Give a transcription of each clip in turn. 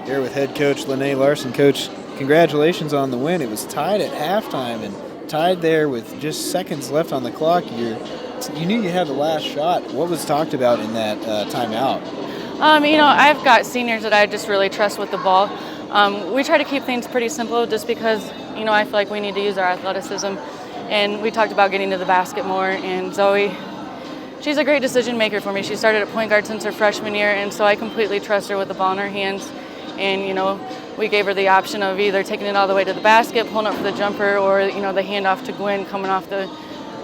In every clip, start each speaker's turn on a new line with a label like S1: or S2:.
S1: Here with head coach LaNay Larson. Coach, congratulations on the win. It was tied at halftime and tied there with just seconds left on the clock. You knew you had the last shot. What was talked about in that timeout?
S2: I've got seniors that I just really trust with the ball. We try to keep things pretty simple just because, I feel like we need to use our athleticism. And we talked about getting to the basket more. And Zoie, she's a great decision maker for me. She started at point guard since her freshman year, and so I completely trust her with the ball in her hands. And, we gave her the option of either taking it all the way to the basket, pulling up for the jumper, or, the handoff to Gwen coming off the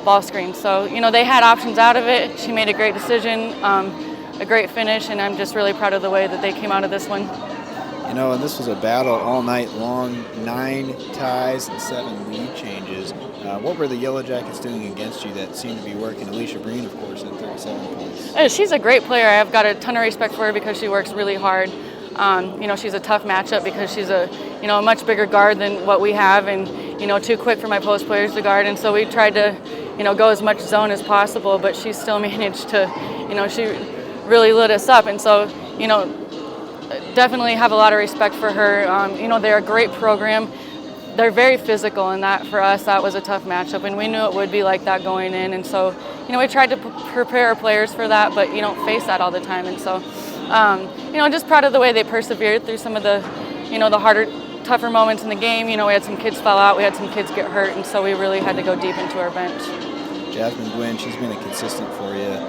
S2: ball screen. So, they had options out of it. She made a great decision, a great finish, and I'm just really proud of the way that they came out of this one.
S1: And this was a battle all night long, 9 ties and 7 lead changes. What were the YellowJackets doing against you that seemed to be working? Alicia Breen, of course, at 37 points.
S2: She's a great player. I've got a ton of respect for her because she works really hard. She's a tough matchup because she's a much bigger guard than what we have, and too quick for my post players to guard. And so we tried to go as much zone as possible, but she still managed to she really lit us up. And so definitely have a lot of respect for her. They're a great program. They're very physical, and that for us that was a tough matchup, and we knew it would be like that going in. And so we tried to prepare our players for that, but you don't face that all the time. And so just proud of the way they persevered through some of the the harder, tougher moments in the game. We had some kids fall out, we had some kids get hurt, and so we really had to go deep into our bench.
S1: Jasmine Gwen, she's been a consistent for you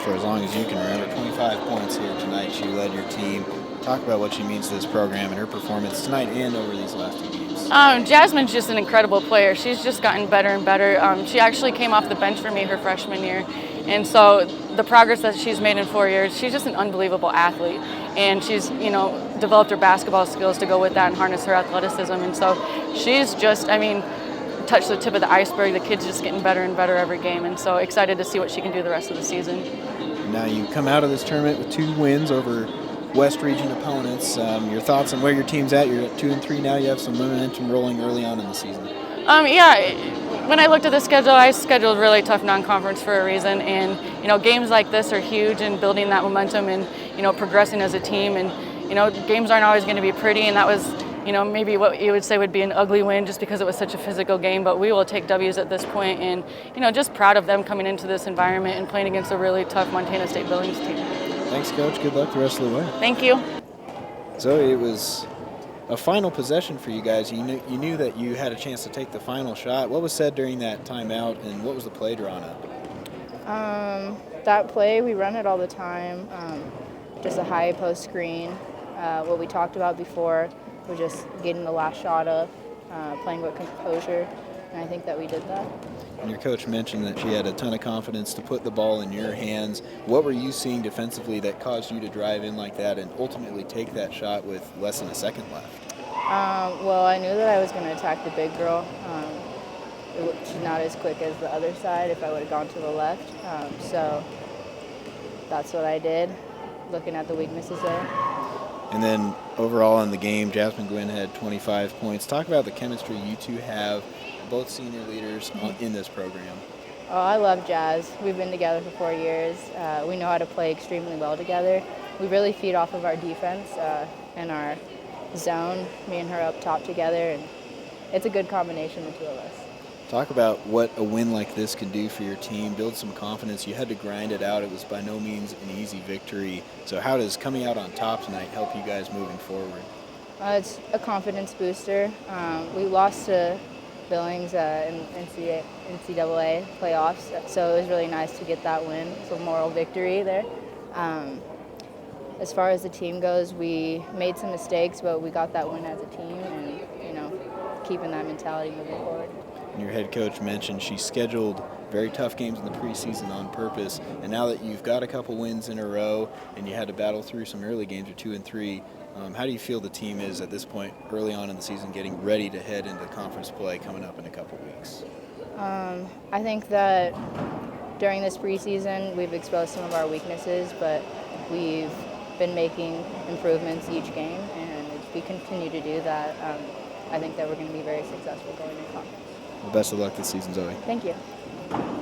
S1: for as long as you can remember. 25 points here tonight. She led your team. Talk about what she means to this program and her performance tonight and over these last 2 games.
S2: Jasmine's just an incredible player. She's just gotten better and better. She actually came off the bench for me her freshman year. And so the progress that she's made in 4 years, she's just an unbelievable athlete. And she's, developed her basketball skills to go with that and harness her athleticism. And so she's just, touched the tip of the iceberg. The kid's just getting better and better every game. And so excited to see what she can do the rest of the season.
S1: Now you come out of this tournament with 2 wins over West Region opponents. Your thoughts on where your team's at? You're at 2-3 now. You have some momentum rolling early on in the season.
S2: When I looked at the schedule, I scheduled really tough non-conference for a reason. And games like this are huge in building that momentum and progressing as a team. And games aren't always going to be pretty. And that was maybe what you would say would be an ugly win just because it was such a physical game. But we will take W's at this point, and just proud of them coming into this environment and playing against a really tough Montana State Billings team.
S1: Thanks, Coach. Good luck the rest of the way.
S2: Thank you.
S1: Zoe, it was a final possession for you guys. You knew that you had a chance to take the final shot. What was said during that timeout, and what was the play drawn up?
S3: That play, we run it all the time. Just a high post screen. What we talked about before was just getting the last shot up, playing with composure, and I think that we did that.
S1: And your coach mentioned that she had a ton of confidence to put the ball in your hands. What were you seeing defensively that caused you to drive in like that and ultimately take that shot with less than a second left?
S3: Well, I knew that I was going to attack the big girl. She's not as quick as the other side if I would have gone to the left. So that's what I did, looking at the weaknesses there.
S1: And then overall in the game, Jasmine Gwen had 25 points. Talk about the chemistry you two have, both senior leaders in this program.
S3: Oh, I love Jazz. We've been together for 4 years. We know how to play extremely well together. We really feed off of our defense and our zone, me and her up top together, and it's a good combination, the two of us.
S1: Talk about what a win like this can do for your team, build some confidence. You had to grind it out. It was by no means an easy victory. So how does coming out on top tonight help you guys moving forward?
S3: It's a confidence booster. We lost to Billings in NCAA playoffs, so it was really nice to get that win. It's a moral victory there. As far as the team goes, we made some mistakes, but we got that win as a team, and keeping that mentality moving forward.
S1: And your head coach mentioned she scheduled very tough games in the preseason on purpose, and now that you've got a couple wins in a row and you had to battle through some early games of 2 and 3, how do you feel the team is at this point early on in the season getting ready to head into conference play coming up in a couple weeks?
S3: I think that during this preseason we've exposed some of our weaknesses, but we've been making improvements each game, and if we continue to do that, I think that we're going to be very successful going into conference.
S1: Well, best of luck this season, Zoe.
S3: Thank you.